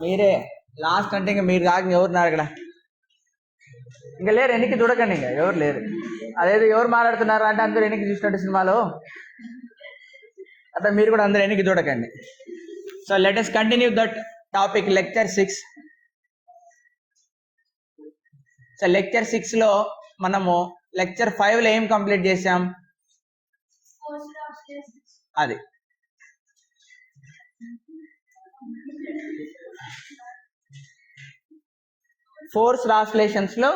మీరే లాస్ట్ అంటే ఇంకా మీరు కాక ఎవరున్నారు అక్కడ? ఇంకా లేరు, వెనక్కి చూడకండి, ఇంకా ఎవరు లేరు. అదేదో ఎవరు మాట్లాడుతున్నారు అంటే అందరూ వెనక్కి చూసినట్టు సినిమాలో, అట్లా మీరు కూడా అందరూ వెనక్కి చూడకండి. So let us continue that topic, lecture 6. So lecture 6లో మనము లెక్చర్ 5లో ఏం కంప్లీట్ చేసాం? అది ఫోర్స్ ట్రాన్స్లేషన్స్ లో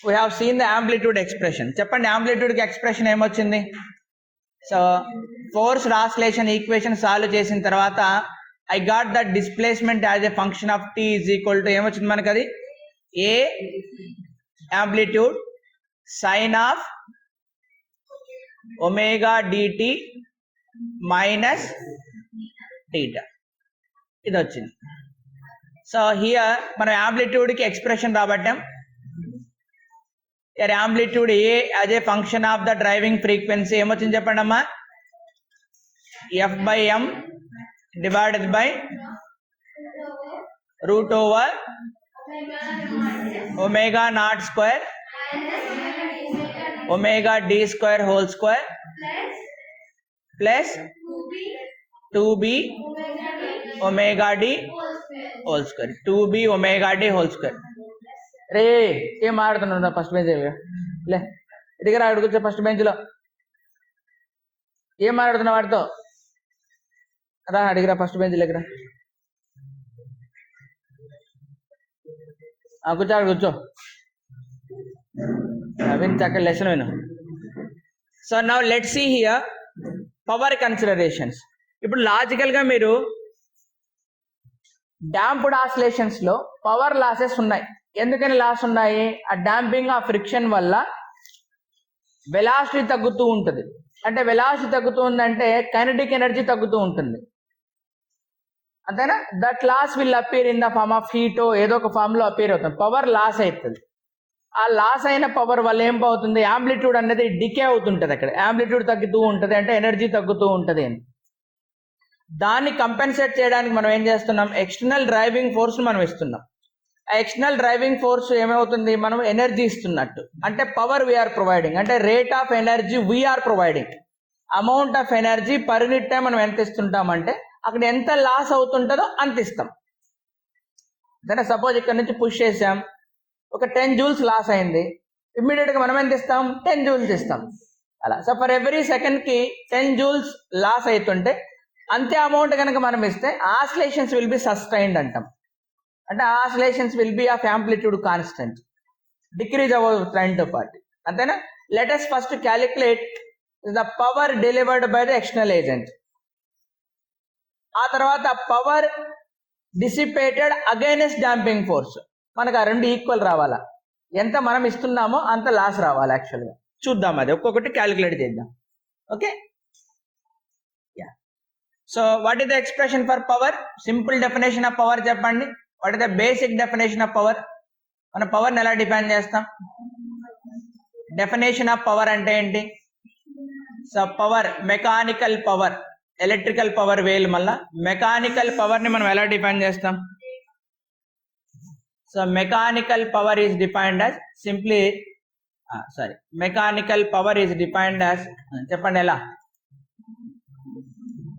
we have seen the amplitude expression. చెప్పండి, యాంప్లిట్యూడ్ కి ఎక్స్ప్రెషన్ ఏమొచ్చింది? So force translation equation solve చేసిన తర్వాత I got that displacement as a function of T is equal to ఏమొచ్చింది మనకు? అది A amplitude sine of omega DT minus theta, ఇది వచ్చింది. సో హియర్ మనం యాంప్లిట్యూడ్ కి ఎక్స్ప్రెషన్ రాబట్టాం. Amplitude a as a function of the driving frequency ఏమొచ్చింది చెప్పండి అమ్మా? F/m divided by root over omega not square omega D square whole square plus 2b omega d whole square, 2b omega d whole square. రే ఏం మాట్లాడుతున్నావు? First bench లే, ఇదిగా రా, కూర్చో ఫస్ట్ బెంచ్లో. ఏం మాట్లాడుతున్నావు వాడితో? రా, అడిగిరా ఫస్ట్ బెంచ్ దగ్గర కూర్చో, అక్కడ కూర్చో, విను చక్కగా లెసన్ విను. So now let's see here power considerations. ఇప్పుడు లాజికల్ గా మీరు డాంప్డ్ ఆసిలేషన్స్ లో పవర్ లాసెస్ ఉన్నాయి. ఎందుకని లాస్ ఉన్నాయి? ఆ డాంపింగ్, ఆ ఫ్రిక్షన్ వల్ల వెలాసిటీ తగ్గుతూ ఉంటుంది. అంటే వెలాసిటీ తగ్గుతూ ఉందంటే కైనెటిక్ ఎనర్జీ తగ్గుతూ ఉంటుంది, అంతేనా? That loss will appear in the form of heat, ఏదో ఒక ఫామ్ లో అపీర్ అవుతుంది. పవర్ లాస్ అవుతుంది. ఆ లాస్ అయిన పవర్ వల్ల ఏం అవుతుంది? యాంప్లిట్యూడ్ అనేది డికే అవుతుంటది. అక్కడ యాంప్లిట్యూడ్ తగ్గుతూ ఉంటుంది అంటే ఎనర్జీ తగ్గుతూ ఉంటుంది అని. దాన్ని కంపెన్సేట్ చేయడానికి మనం ఏం చేస్తున్నాం? ఎక్స్టర్నల్ డ్రైవింగ్ ఫోర్స్ మనం ఇస్తున్నాం. ఆ ఎక్స్టర్నల్ డ్రైవింగ్ ఫోర్స్ ఏమవుతుంది? మనం ఎనర్జీ ఇస్తున్నట్టు. అంటే పవర్ వీఆర్ ప్రొవైడింగ్, అంటే rate of energy we are providing. Amount of energy per unit time మనం ఎంత ఇస్తుంటాం అంటే అక్కడ ఎంత లాస్ అవుతుంటుందో అంత ఇస్తాం. దాన్ని సపోజ్ ఇక్కడ నుంచి పుష్ చేసాం, ఒక 10 జూల్స్ లాస్ అయింది, ఇమ్మీడియట్ గా మనం ఎంత ఇస్తాం? 10 జూల్స్ ఇస్తాం. అలా సో ఫర్ ఎవ్రీ సెకండ్ కి 10 జూల్స్ లాస్ అవుతుంటే అంతే అమౌంట్ కనుక మనం ఇస్తే ఆసిలేషన్స్ విల్ బి సస్టైన్డ్ అంటాం. అంటే oscillations will be of amplitude constant, decrease అవ్వదు టైం తో పాటు, అంతేనా? Let us first calculate the power delivered by the external agent. ఆ తర్వాత power dissipated against damping force. మనకు ఆ రెండు ఈక్వల్ రావాలా? ఎంత మనం ఇస్తున్నామో అంత లాస్ రావాలి. యాక్చువల్గా చూద్దాం, అది ఒక్కొక్కటి క్యాలిక్యులేట్ చేద్దాం. Okay, yeah. So what is the expression for power? Simple definition of power చెప్పండి. What is the basic definition of power? మనం పవర్ని ఎలా డిఫైన్ చేస్తాం? డెఫినేషన్ ఆఫ్ పవర్ అంటే ఏంటి? So power, mechanical power, electrical power వేలు, మళ్ళా మెకానికల్ పవర్ ని మనం ఎలా డిఫైన్ చేస్తాం? So mechanical power is defined as simply mechanical power is defined as, చెప్పండి ఎలా?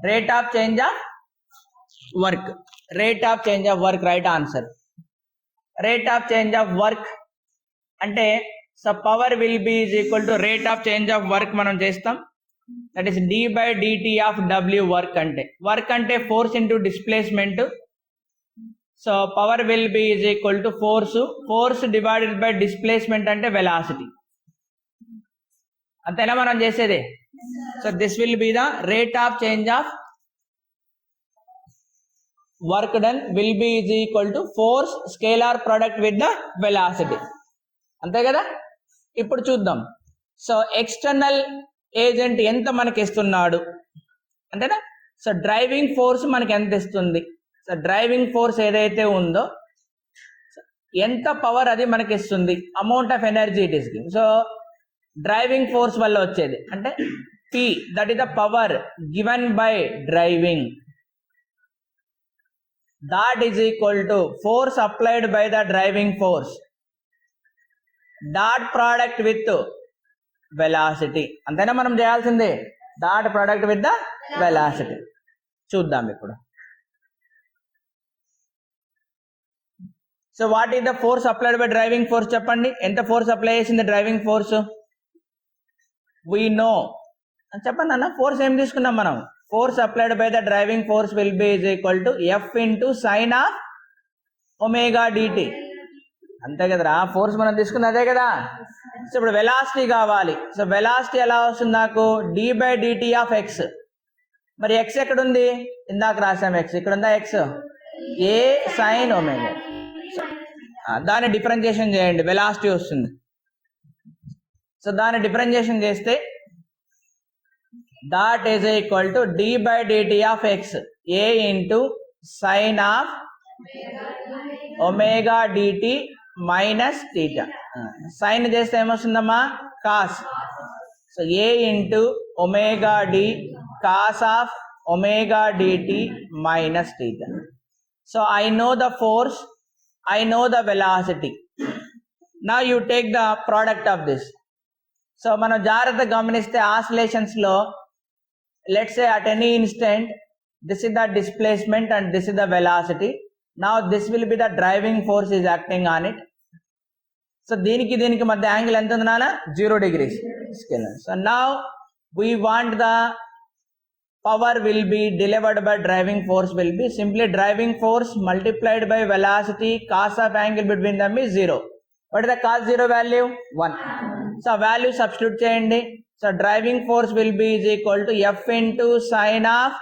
Rate of change of work. Rate of change of work, right answer. Rate of change of work అంటే so power will be is equal to rate of change of work మనం చేస్తాం. That is d by DT of W. Work అంటే force into displacement. So power will be is equal to force divided by displacement అంటే velocity. అంతేనా మనం చేసేది? So this will be the rate of change of work done will be is equal to force scalar product with the velocity. అంతే కదా? ఇప్పుడు చూద్దాం. So external agent ఎంత మనకి ఇస్తున్నాడు అంతేనా? సో డ్రైవింగ్ ఫోర్స్ మనకి ఎంత ఇస్తుంది? సో డ్రైవింగ్ ఫోర్స్ ఏదైతే ఉందో ఎంత పవర్ అది మనకి ఇస్తుంది, amount of energy it is give. So driving force వల్ల వచ్చేది అంటే P, that is the power given by driving. that is equal to force applied by the driving force dot product with velocity. అంతేనా మనం చేయాల్సిందే, dot product with the velocity. చూద్దాం ఇప్పుడు. So what is the force applied by driving force చెప్పండి. ఎంత force apply చేసింది driving force? We know. చెప్పండి అన్న, ఫోర్స్ ఏం తీసుకున్నాం మనం? Force applied by the driving force will be is equal to F into sine of omega DT. అంతే కదరా, ఫోర్స్ మనం తీసుకుంది అదే కదా. సో ఇప్పుడు వెలాసిటీ కావాలి. సో వెలాసిటీ ఎలా వస్తుంది నాకు? D by DT of X. మరి ఎక్స్ ఎక్కడ ఉంది? ఇందాక రాసాం ఎక్స్. ఇక్కడ ఉందా ఎక్స్? A sine omega. దాన్ని డిఫరెన్షియేషన్ చేయండి, వెలాసిటీ వస్తుంది. సో దాన్ని డిఫరెన్షియేషన్ చేస్తే that is equal to d by dt of x a into sin of omega dt minus theta. Sin చేస్తే ఏమొస్తుందమ్మా? cos. so a into omega d cos of omega dt minus theta. so I know the force, I know the velocity. now you take the product of this. so మనం జాగ్రత్తగా గమనిస్తే oscillations లో let's say at any instant this is the displacement and this is the velocity. now this will be the driving force is acting on it. so దీనికి మధ్య angle ఎంత ఉంది నాన్న? 0 degrees scalar. so now we want the power will be delivered by driving force will be simply driving force multiplied by velocity. cos of angle between them is 0. what is the cos 0 value? 1. so value substitute చేయండి. so driving force will be is equal to f into sin of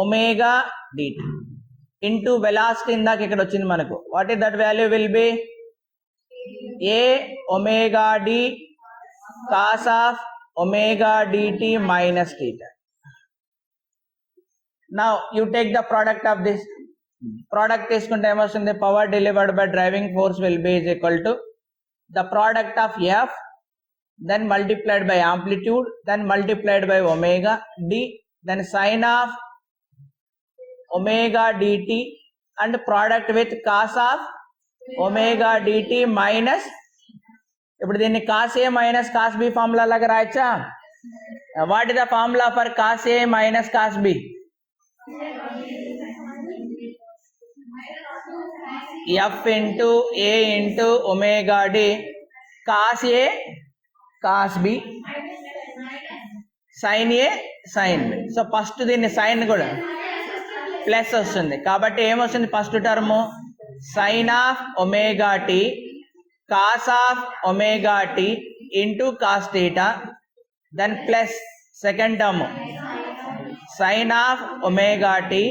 omega dt into velocity. ఇందాక ఇక్కడ వచ్చింది మనకు. what is that value will be? a omega d cos of omega dt minus theta. now you take the product of this. product తీసుకుంటే ఏమొస్తుంది? power delivered by driving force will be is equal to the product of f then multiplied by amplitude then multiplied by omega d then sin of omega dt and product with cos of omega dt minus. ఇప్పుడు దీన్ని cos a minus cos b formula లాగా రాయచ్చా? What is the formula for cos a minus cos b? f into a into omega d cos a cos b sin a sin b. So first దీన్ని sine కూడా plus వస్తుంది కాబట్టి ఏమొస్తుంది? First term sine of omega T cos of omega T into cos theta then plus second term sine of omega T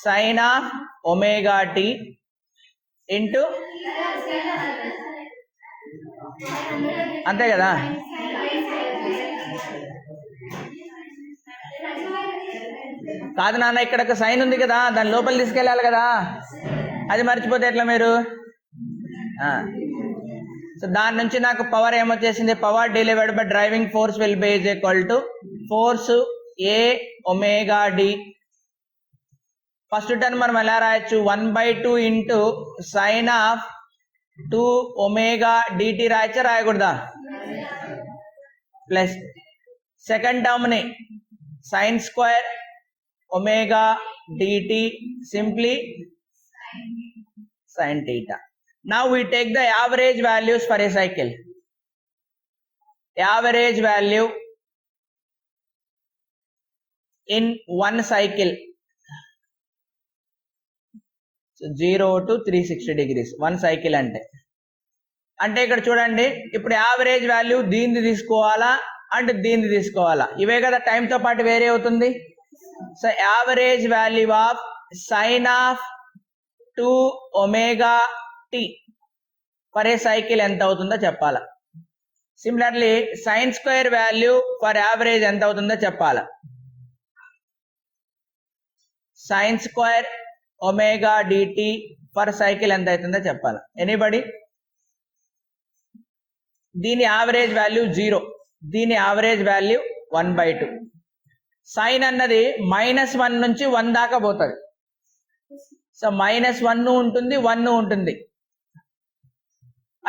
sine of omega T into, అంతే కదా. కాదు నాన్న, ఇక్కడ ఒక సైన్ ఉంది కదా, దాని లోపల తీసుకెళ్ళాలి కదా, అది మర్చిపోతే ఎట్లా మీరు? సో దాని నుంచి నాకు పవర్ ఏమొచ్చేసింది? Power delivered by driving force will be is equal to force a omega d. First term మనం ఎలా రాయొచ్చు? 1/2 into sine of 2 omega dt రాయచ్చా రాయకూడదా? ప్లస్ సెకండ్ టర్మ్ ని sine square omega dt simply sine theta. Now we take the average values for a cycle. Average value in one cycle. So 0 to 360 degrees one cycle అంటే ఇక్కడ చూడండి, ఇప్పుడు average value దీన్ని తీసుకోవాలా అంటే దీన్ని తీసుకోవాలా? ఇవే కదా, టైంతో పాటు వేరే అవుతుంది. So average value of sine of 2 omega T for a cycle ఎంత అవుతుందో చెప్పాలా. Similarly sine square value for average ఎంత అవుతుందో చెప్పాలా. Sine square omega DT for cycle ఎంత అవుతుందో చెప్పాలా. ఎనీబడి? దీని యావరేజ్ వాల్యూ 0, దీని యావరేజ్ వాల్యూ 1/2. సైన్ అన్నది -1 నుంచి 1 దాకా పోతుంది. సో -1 ఉంటుంది 1 ఉంటుంది.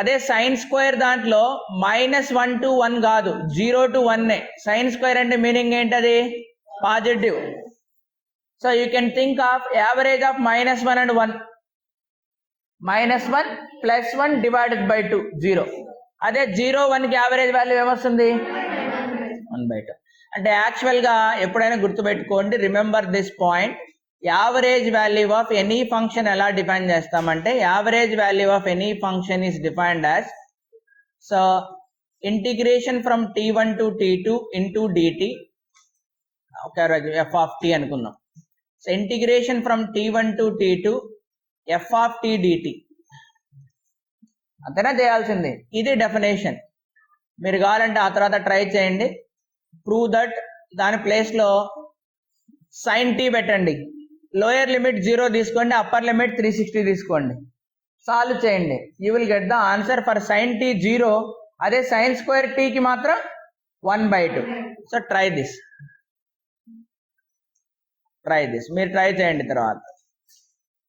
అదే సైన్ స్క్వేర్ దాంట్లో -1 to 1 కాదు, 0 to 1. సైన్ స్క్వేర్ అంటే మీనింగ్ ఏంటది? Positive. So you can think of average of -1 and 1. -1 + 1 divided by 2 0. అదే 0 1కి యావరేజ్ వాల్యూ ఏమొస్తుంది? 1/2. అంటే యాక్చువల్గా ఎప్పుడైనా గుర్తుపెట్టుకోండి, remember this point. Average value of any function ఎలా డిఫైన్ చేస్తామంటే, average value of any function is defined as, so integration from t1 to t2 into dt, ఒక f of t అనుకుందాం. So integration from t1 to t2 f of t dt అంతేనా చేయాల్సింది. ఇది definition. మీరు కావాలంటే ఆ తర్వాత ట్రై చేయండి. Prove that. దాని ప్లేస్లో sin t పెట్టండి. లోయర్ లిమిట్ 0 తీసుకోండి, అప్పర్ లిమిట్ 360 తీసుకోండి, సాల్వ్ చేయండి. You will get the answer for sin t 0. అదే sin స్క్వేర్ t కి మాత్రం 1/2. So try this. మీరు ట్రై చేయండి తర్వాత.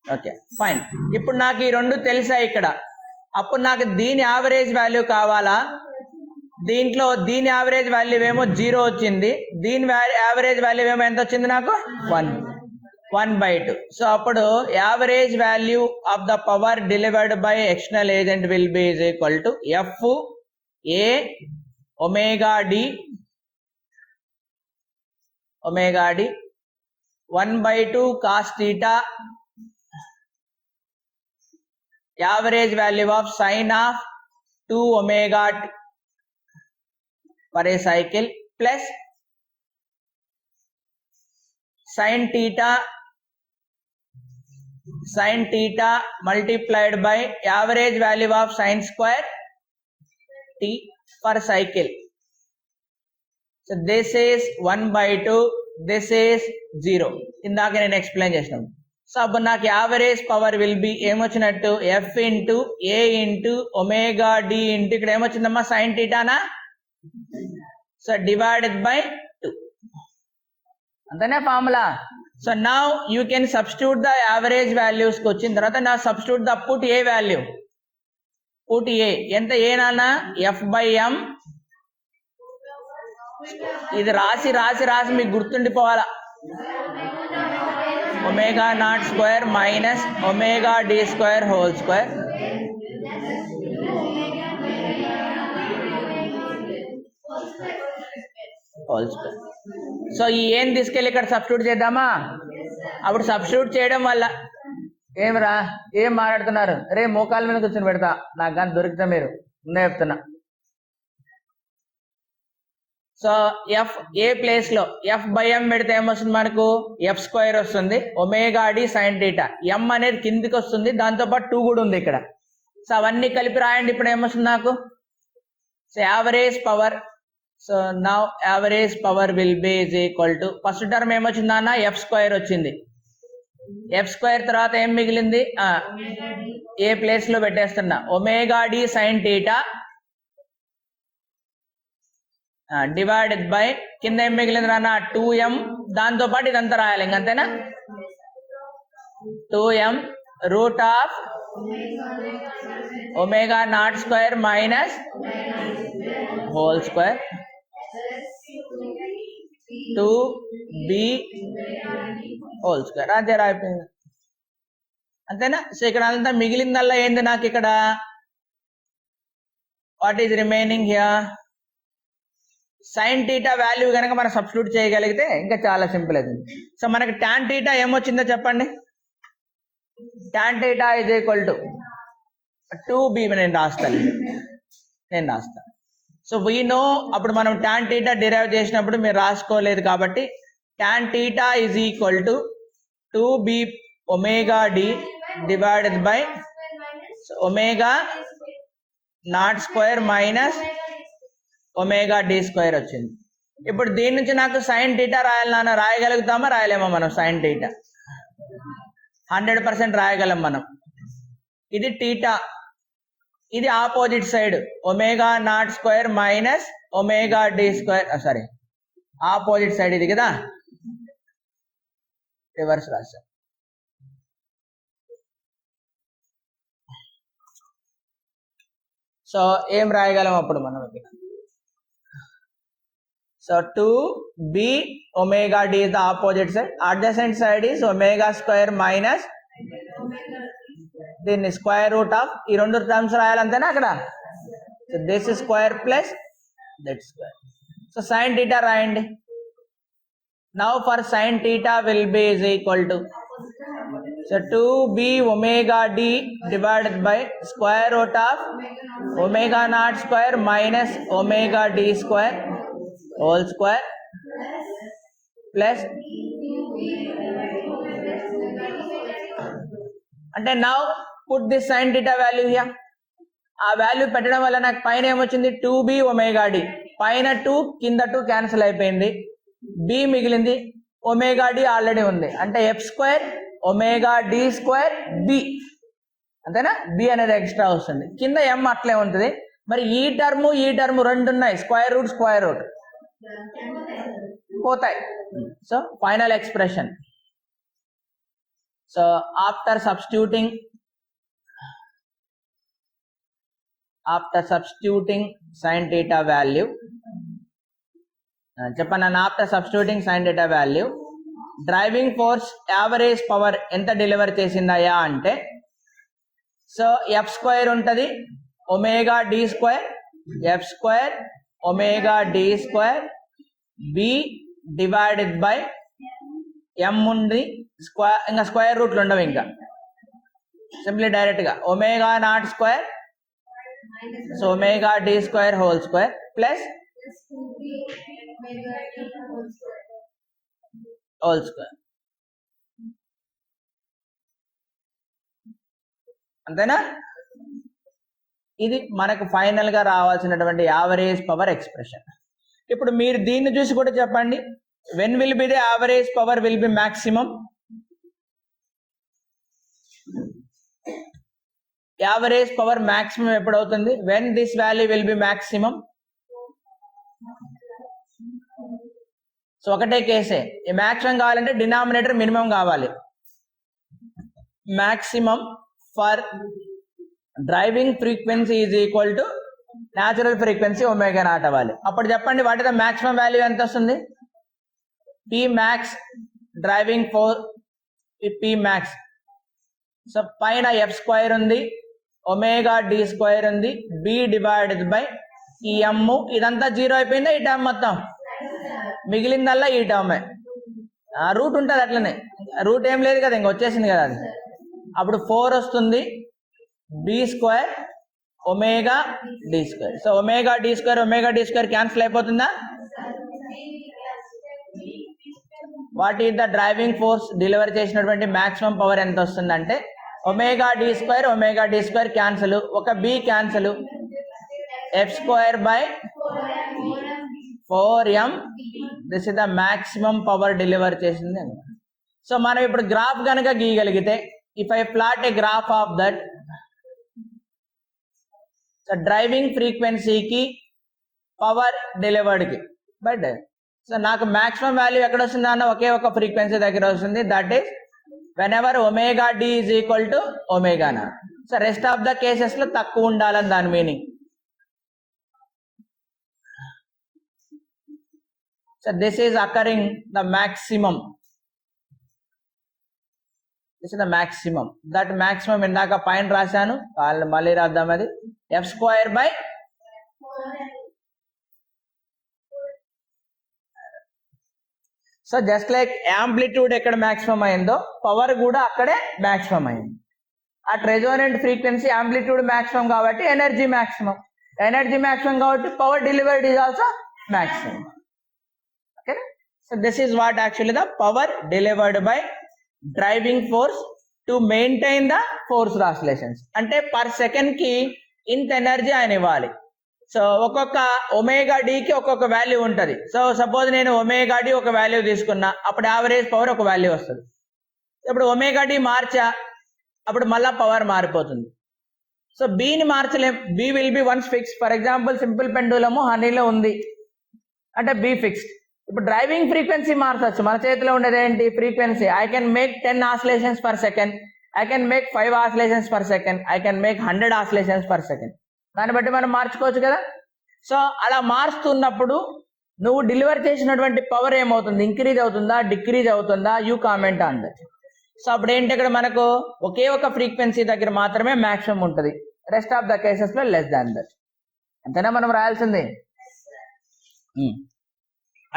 Okay fine. ఇప్పుడు నాకు ఈ రెండు తెలుసా ఇక్కడ. అప్పుడు నాకు దీని యావరేజ్ వాల్యూ కావాలా? దీంట్లో దీని యావరేజ్ వాల్యూ ఏమో 0 వచ్చింది, దీని యావరేజ్ వాల్యూ ఏమో ఎంత వచ్చింది నాకు? 1/2. సో అప్పుడు average value of the power delivered by external agent will be is equal to f a omega d 1/2 cos theta average value of sin of 2 omega t per a cycle plus sin theta multiplied by average value of sin square t per cycle. So this is 1/2, this is 0. ఇందాక నేను explain చేసినాను. So అప్పుడు నాకు average power will be ఏమొచ్చినట్టు? f into a into omega d into ఇక్కడ ఏమొచ్చిందమ్మా? sin thetaనా? So divided by 2. అంతేనా formula? So now you can substitute the average వాల్యూస్కి వచ్చిన తర్వాత నా substitute the put a value. Put a ఎంత? ఏ నాన్న? f/m. ఇది రాసి రాసి రాసి మీకు గుర్తుండిపోవాలా. ω0² minus ω/d² whole square so ఈ ఏం తీసుకెళ్ళి ఇక్కడ సబ్స్టిట్యూట్ చేద్దామా? అప్పుడు సబ్స్టిట్యూట్ చేయడం వల్ల ఏమరా ఏం మాట్లాడుతున్నారు? రే మోకాల మీద కూర్చొని పెడతా, నాకు కానీ దొరికితే మీరు ముందే చెప్తున్నా. సో ఎఫ్ ఏ ప్లేస్ లో f/m పెడితే ఏమొస్తుంది మనకు? f² వస్తుంది. ω/d sin θ. m అనేది కిందికి వస్తుంది, దాంతో పాటు 2 కూడా ఉంది ఇక్కడ. సో అవన్నీ కలిపి రాయండి. ఇప్పుడు ఏమొస్తుంది నాకు? So average power. So now average power will be is equal to, first term ఏమొచ్చిందా అన్న? f² వచ్చింది. f² తర్వాత ఏం మిగిలింది? ఏ ప్లేస్ లో పెట్టేస్తున్నా, ω/d sin θ డివైడెడ్ బై కింద ఏం మిగిలింది రానా? 2m. దాంతో పాటు ఇదంతా రాయాలి, ఇంకంతేనా? 2m root of ω0² minus whole square 2b whole square. అదే రాయిపోయింది, అంతేనా? సో ఇక్కడ అంతా మిగిలిందల్లా ఏంది నాకు ఇక్కడ? What is remaining here? sin θ value కనుక మనం సబ్స్టిట్యూట్ చేయగలిగితే ఇంకా చాలా సింపుల్ అవుతుంది. సో మనకి tan θ ఏమొచ్చిందో చెప్పండి. tan θ is equal to 2b. నేను రాస్తాను. సో వీ నో, అప్పుడు మనం tan θ డిరైవ్ చేసినప్పుడు మీరు రాసుకోలేదు కాబట్టి tan θ is equal to 2b ω/d divided by ω0² minus ω/d² వచ్చింది. ఇప్పుడు దీని నుంచి నాకు sin θ రాయాలన్నా రాయగలుగుతామా? రాయలేమా మనం? sin θ 100% రాయగలం మనం. ఇది θ, ఇది opposite side ω0² minus ω/d². Sorry, opposite side ఇది కదా, రివర్స్ రాశా. సో ఏం రాయగలం అప్పుడు మనం ఇక్కడ? So 2b omega d is the opposite side. Adjacent side is omega square minus దీన్ని స్క్వేర్ రూట్ ఆఫ్ ఈ రెండు టర్మ్స్ రాయాలంతేనా అక్కడ? So this square plus that square. So sine theta రాయండి. Now for sine theta will be is equal to so 2b omega d divided by square root of omega naught square minus omega d square whole square plus అంటే now put this sine theta value here. ఆ value పెట్టడం వల్ల నాకు పైన ఏమొచ్చింది? 2b omega D. పైన 2 కింద 2 cancel అయిపోయింది, b మిగిలింది, ఒమేగా డి ఆల్రెడీ ఉంది, అంటే f square omega D square B, అంతేనా? బి అనేది ఎక్స్ట్రా వస్తుంది, కింద m అట్లే ఉంటుంది. మరి ఈ టర్మ్ రెండు ఉన్నాయి, స్క్వేర్ రూట్ పోతాయి. So final expression. So after substituting sin theta value, చెప్పండి, after substituting sin theta value driving force average power ఎంత డెలివర్ చేసిందయా అంటే, సో ఎఫ్ స్క్వేర్ ఉంటుంది omega D square, f square omega D square b divided by m ఉంది, square ఇంకా square రూట్లు ఉండవు, ఇంకా సింప్లీ డైరెక్ట్గా omega not square, so omega D square whole square plus whole square, అంతేనా? ఇది మనకు ఫైనల్ గా రావాల్సినటువంటి యావరేజ్ పవర్ ఎక్స్ప్రెషన్. ఇప్పుడు మీరు దీన్ని చూసి కూడా చెప్పండి, when will be the average power will be maximum? Average power maximum ఎప్పుడు అవుతుంది? When this value will be maximum. So ఒకటే కేసే, ఈ మాక్సిమం కావాలంటే డినామినేటర్ మినిమం కావాలి. Maximum for driving frequency is equal to natural frequency omega naught అవ్వాలి. అప్పుడు చెప్పండి what is the maximum value ఎంత వస్తుంది? P max driving four P max. So పైన ఎఫ్ స్క్వేర్ ఉంది, ఒమేగా డి స్క్వేర్ ఉంది, బి డివైడెడ్ బై ఈ ఎమ్, ఇదంతా జీరో అయిపోయిందా? ఈ టర్మ్ మొత్తం మిగిలిందల్లా ఈ టర్మే. రూట్ ఉంటుంది అట్లనే, రూట్ ఏం లేదు కదా, ఇంక వచ్చేసింది కదా అది. అప్పుడు 4 వస్తుంది, b square omega D square. So omega D square cancel అయిపోతుందా? What is the driving force deliver చేసినటువంటి మాక్సిమం పవర్ ఎంత వస్తుందంటే, ఒమేగా డి స్క్వేర్ క్యాన్సిల్, ఒక b cancel, f square by 4m, this is the maximum power deliver చేసింది అనమాట. So మనం ఇప్పుడు graph కనుక గీయగలిగితే, if I plot a graph of that, so driving ఫ్రీక్వెన్సీకి పవర్ డెలివర్డ్కి బట్, సో నాకు మాక్సిమం వాల్యూ ఎక్కడ వస్తుంది అన్న ఒకే ఒక ఫ్రీక్వెన్సీ దగ్గర వస్తుంది, that is whenever omega D is equal to omega naught. So rest of the cases లో తక్కువ ఉండాలని దాని meaning. So this is occurring the maximum, this is the maximum. That maximum ఇందాక పైన రాశాను, మళ్ళీ రాద్దాం. అది F square by so just like amplitude ఎక్కడ మాక్సిమం అయిందో పవర్ కూడా అక్కడే మాక్సిమం అయింది. At resonant frequency amplitude maximum కాబట్టి ఎనర్జీ మాక్సిమం కాబట్టి power delivered is also maximum. ఓకేనా? So this is what actually the power delivered by driving force to maintain the force oscillations. అంటే per second కి ఇంత energy ఆయన ఇవ్వాలి. So ఒక్కొక్క omega డికి ఒక్కొక్క వాల్యూ ఉంటుంది. సో సపోజ్ నేను ఒమేగా డి ఒక వాల్యూ తీసుకున్నా, అప్పుడు యావరేజ్ పవర్ ఒక వాల్యూ వస్తుంది. ఇప్పుడు ఒమేగా డి మార్చా, అప్పుడు మళ్ళా పవర్ మారిపోతుంది. సో బిని మార్చలేం, b will be once fixed. For example simple pendulum హనీలో ఉంది అంటే బి ఫిక్స్డ్. ఇప్పుడు డ్రైవింగ్ ఫ్రీక్వెన్సీ మార్చవచ్చు, మన చేతిలో ఉండేది ఏంటి? Frequency. I can make 10 oscillations per second, I can make 5 oscillations per second, I can make 100 oscillations per second. దాన్ని బట్టి మనం మార్చుకోవచ్చు కదా. సో అలా మారుస్తున్నప్పుడు నువ్వు డెలివర్ చేసినటువంటి పవర్ ఏమవుతుంది, ఇంక్రీజ్ అవుతుందా డిక్రీజ్ అవుతుందా, you comment on that. So అప్పుడు ఏంటి, ఇక్కడ మనకు ఒకే ఒక ఫ్రీక్వెన్సీ దగ్గర మాత్రమే మ్యాక్సిమం ఉంటుంది, రెస్ట్ ఆఫ్ ద కేసెస్లో లెస్ దాన్ దట్. అంతేనా మనం రాయాల్సింది.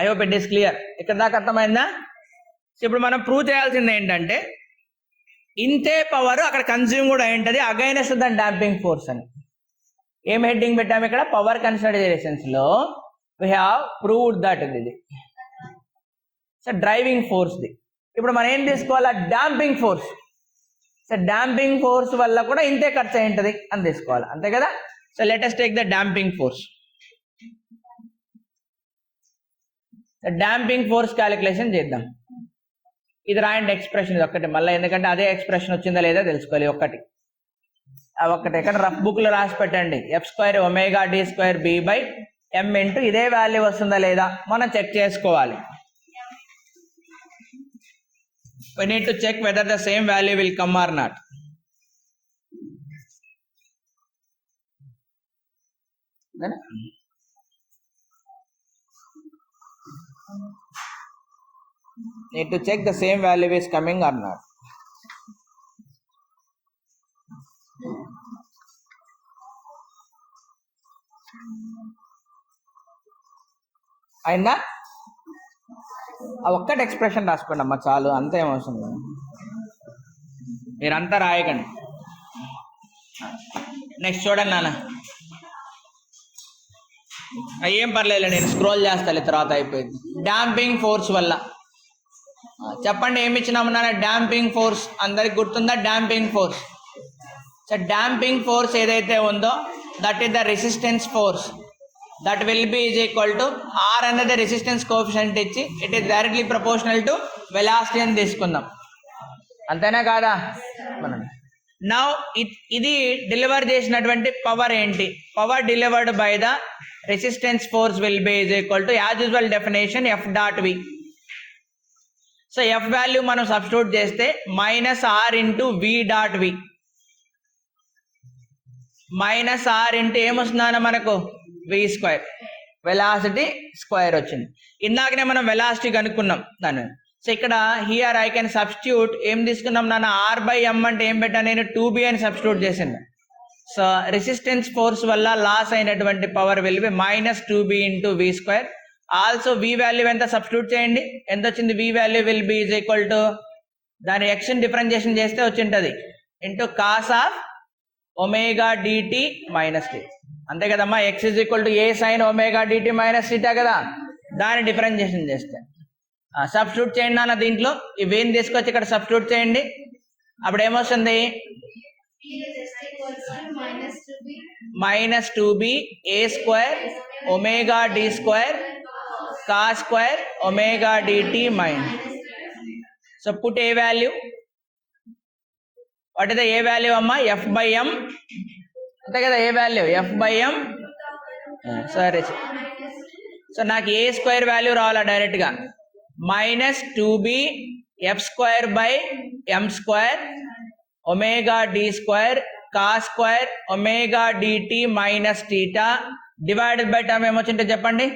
I hope it is clear. ఇక్కడ దాకా అర్థమైందా. ఇప్పుడు మనం ప్రూవ్ చేయాల్సింది ఏంటంటే ఇంతే పవర్ అక్కడ కన్జ్యూమ్ కూడా ఏంటది అగైనెస్ట్ ద డాంపింగ్ ఫోర్స్ అని. ఏం హెడ్డింగ్ పెట్టాము ఇక్కడ, పవర్ కన్సిడరేషన్స్ లో వీ హ్యావ్ ప్రూవ్డ్ దట్ ఇది సో డ్రైవింగ్ ఫోర్స్ ది. ఇప్పుడు మనం ఏం తీసుకోవాలా, damping force. So damping force వల్ల కూడా ఇంతే ఖర్చు అయి ఉంటుంది అని తీసుకోవాలి, అంతే కదా. So let us take the damping force. Damping force calculation చేద్దాం. ఇది రాయండి ఎక్స్ప్రెషన్, ఇది ఒక్కటి మళ్ళీ, ఎందుకంటే అదే ఎక్స్ప్రెషన్ వచ్చిందా లేదా తెలుసుకోవాలి. ఒక్కటి ఒక్కటి ఎక్కడ రఫ్ బుక్ లో రాసి పెట్టండి, f² ω d² b/m ఇంటూ ఇదే వాల్యూ వస్తుందా లేదా మనం చెక్ చేసుకోవాలి. we need to check whether the same value will come or not. Need to check the same value is coming or not. అయినా ఆ ఒక్కటి ఎక్స్ప్రెషన్ రాసుకోండి అమ్మా చాలు, అంతే ఏమవసరం లేదు, మీరంతా రాయకండి. నెక్స్ట్ చూడండి నాన్న, ఏం పర్లేదు నేను స్క్రోల్ చేస్తాను తర్వాత అయిపోయింది. డాంపింగ్ ఫోర్స్ వల్ల చెప్పండి ఏమి ఇచ్చినాము నాన్న, డాంపింగ్ ఫోర్స్ అందరికి గుర్తుందా, damping force. So damping force ఏదైతే ఉందో that is the resistance force, that will be is equal to r అనేది రెసిస్టెన్స్ కోఎఫిషియంట్ ఇచ్చి it is directly proportional to velocity అని తీసుకుందాం, అంతేనా కాదా. మనం నౌ ఇది డెలివర్ చేసినటువంటి పవర్ ఏంటి, power delivered by the resistance force will be is equal to as usual definition f.v. So f value మనం సబ్స్టిట్యూట్ చేస్తే -r into v.v -r into ఏమొస్తుందన్న మనకు v², వెలాసిటీ స్క్వేర్ వచ్చింది. ఇందాకనే మనం వెలాసిటీ కనుక్కున్నాం దాన్ని. సో ఇక్కడ హియర్ ఐ కెన్ సబ్స్టిట్యూట్, ఏం తీసుకున్నాం నాన్న, r/m అంటే ఏం పెట్టా నేను 2b అని సబ్స్టిట్యూట్ చేసింది. సో రెసిస్టెన్స్ ఫోర్స్ వల్ల లాస్ అయినటువంటి power will be -2b into v². Also v value ఎంత సబ్స్టిట్యూట్ చేయండి, ఎంత వచ్చింది, v value will be is equal to దాని ఎక్స్ని డిఫరెన్షియేషన్ చేస్తే వచ్చింటది into cos of omega dt - t, అంతే కదమ్మా. x is equal to a sin omega dt - θ కదా, దాన్ని డిఫరెన్షియేషన్ చేస్తే సబ్స్టిట్యూట్ చేయండి నాన్న. దీంట్లో ఇవేం తీసుకొచ్చి ఇక్కడ సబ్స్టిట్యూట్ చేయండి, అప్పుడు ఏమొస్తుంది, -2b a² omega d² cos² omega dt so put a value, what is the A value అమ్మా, f/m, అంతే కదా, ఏ వాల్యూ f/m. సరే, సో నాకు a² వాల్యూ రావాలా డైరెక్ట్గా, -2b f²/m² omega d² cos² omega dt - θ divided by term ఏమొచ్చింటే చెప్పండి,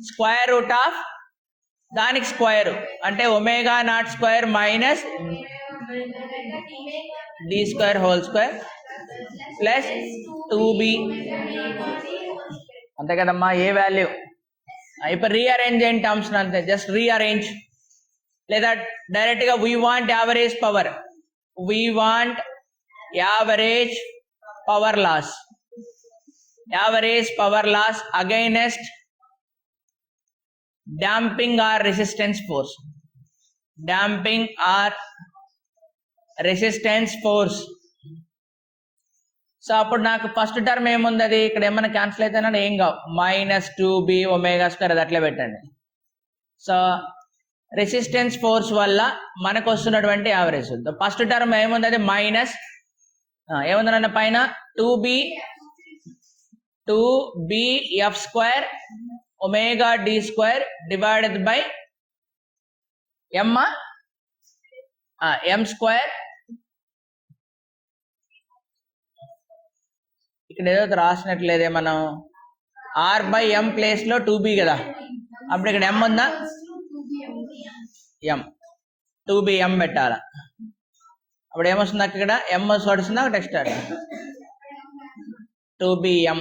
square root of దానికి స్క్వేర్ అంటే ω02 minus d² whole square plus 2b, అంతే కదమ్మా ఏ వాల్యూ. ఇప్పుడు రీఅరేంజ్ అయిన టర్మ్స్ అంతే, జస్ట్ రీఅరేంజ్, లేదా డైరెక్ట్గా we want average power, we want average power loss, average power loss against damping or resistance force, damping or resistance force. So అప్పుడు నాకు ఫస్ట్ టర్మ్ ఏముంది, అది ఇక్కడ ఏమైనా క్యాన్సిల్ అయితే ఏం కావు, -2b ω², అది అట్లే పెట్టండి. సో రెసిస్టెన్స్ ఫోర్స్ వల్ల మనకు వస్తున్నటువంటి యావరేజ్ ఫస్ట్ టర్మ్ ఏముంది, అది మైనస్ ఏముందన్న పైన 2b f² omega d² divided by m² ఇక్కడ ఏదో రాసినట్లేదే మనం R/m ప్లేస్ లో 2b కదా, అప్పుడు ఇక్కడ m ఉందా, m 2bm పెట్టాల. అప్పుడు ఏమొస్తుంది అక్కడ m వస్తుందా టెక్స్ట్ 2bm.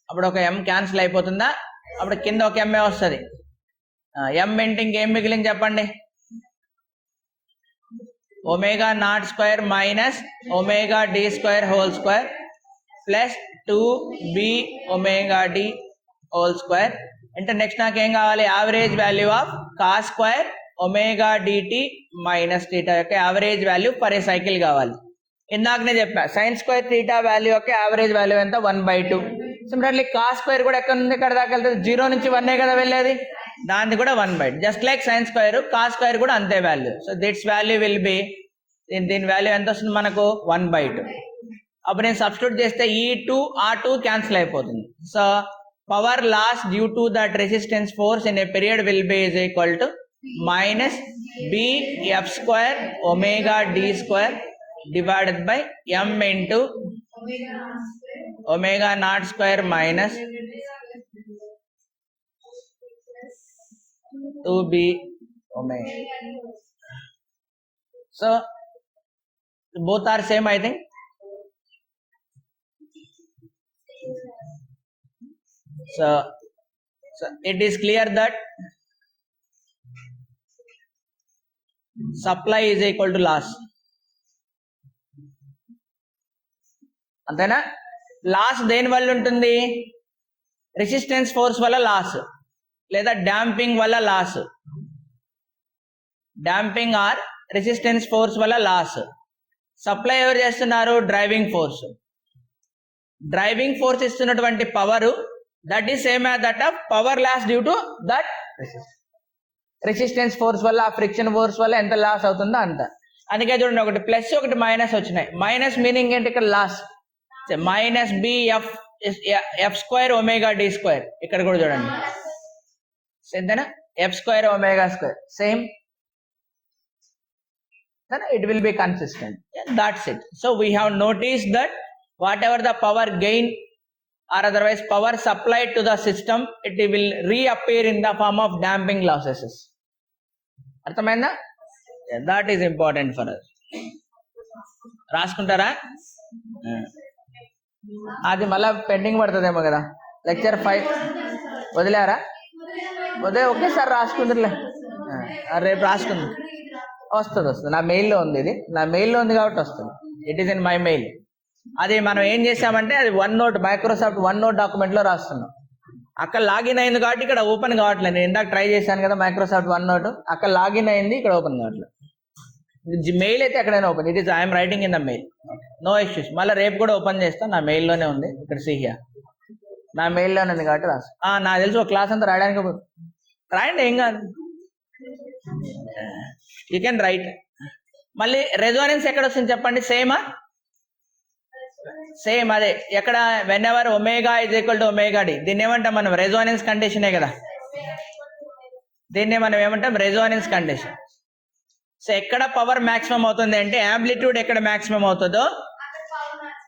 అప్పుడు ఒక m క్యాన్సిల్ అయిపోతుందా, అప్పుడు కింద ఒక m వస్తుంది. m ఇంటి ఇంకేం మిగిలింది చెప్పండి, ω0² మైనస్ ω/d² ప్లస్ 2bωd² అంటే నెక్స్ట్ నాకేం కావాలి, average value of cos² ω/dt minus θ యొక్క average value per a cycle కావాలి. ఇందాకనే చెప్పా sin² θ వాల్యూ యొక్క యావరేజ్ వాల్యూ ఎంత 1/2. సిమిలర్లీ cos² కూడా ఎక్కడ ఉంది, ఇక్కడ దాకా వెళ్తుంది, 0 నుంచి 1 కదా వెళ్ళేది, దాన్ని కూడా 1/2. జస్ట్ లైక్ sin² cos² కూడా అంతే value. So its value will be, దీని వాల్యూ ఎంత వస్తుంది మనకు 1/2. అప్పుడు నేను సబ్స్టిట్యూట్ చేస్తే ఈ 2 ఆ 2 క్యాన్సిల్ అయిపోతుంది. So power loss due to that resistance force in a period will be is equal to minus bf² ω/d² divided by m into ω0² minus 2bω. So both are same, I think. So it is clear that supply is equal to loss. అంతేనా, loss దేని వల్ల ఉంటుంది, resistance force వల్ల loss, లేదా damping వల్ల loss, damping or resistance force వల్ల loss. Supply ఎవరు చేస్తున్నారు, డ్రైవింగ్ ఫోర్స్. డ్రైవింగ్ ఫోర్స్ ఇస్తున్నటువంటి power that is same as that of power loss due to that resistance force వల్ల, ఫ్రిక్షన్ ఫోర్స్ వల్ల ఎంత లాస్ అవుతుందో అంత. అందుకే చూడండి, ఒకటి ప్లస్ ఒకటి మైనస్ వచ్చినాయి. మైనస్ మీనింగ్ ఏంటి ఇక్కడ, లాస్. మైనస్ bf² ω/d², ఇక్కడ కూడా చూడండి ఎంతనా, f² ω² same, then it will be consistent. Yeah, that's it. So we have noticed that whatever the power gain or otherwise power supplied to the system, it will reappear in the form of damping losses. అర్థమైందా, that is important for us. రాసుకుంటారా, అది మళ్ళా pending పడుతుందేమో కదా, lecture 5 వదిలేరా, ఒకేసారి రాసుకుందిలే, రేపు రాసుకుంది, వస్తుంది నా మెయిల్లో ఉంది, ఇది నా మెయిల్లో ఉంది కాబట్టి వస్తుంది, it is in my mail. అది మనం ఏం చేసామంటే అది OneNote, మైక్రోసాఫ్ట్ OneNote డాక్యుమెంట్లో రాస్తున్నాం. అక్కడ లాగిన్ అయింది కాబట్టి ఇక్కడ ఓపెన్ కావట్లేదు. నేను ఇందాక ట్రై చేశాను కదా మైక్రోసాఫ్ట్ OneNote, అక్కడ లాగిన్ అయింది, ఇక్కడ ఓపెన్ కావట్లేదు. మెయిల్ అయితే ఎక్కడైనా open, it is I'm writing in the mail, no issues. మళ్ళీ రేపు కూడా ఓపెన్ చేస్తాను, నా మెయిల్లోనే ఉంది, ఇక్కడ సిహియా నా మెయిల్లోనే ఉంది కాబట్టి రాసు. నాకు తెలుసు ఒక క్లాస్ అంతా రాయడానికి రాయండి, ఏం కాదు, యూ కెన్ రైట్. మళ్ళీ రెజోనెన్స్ ఎక్కడ వస్తుంది చెప్పండి, సేమా, సేమ్ అదే ఎక్కడ, వెన్ ఎవర్ ω = ω/d, దీన్ని ఏమంటాం మనం, రెజోనెన్స్ కండిషనే కదా, దీన్ని మనం ఏమంటాం, రెజోనెన్స్ కండిషన్. సో ఎక్కడ పవర్ మాక్సిమం అవుతుంది అంటే, యాంప్లిట్యూడ్ ఎక్కడ మాక్సిమం అవుతుందో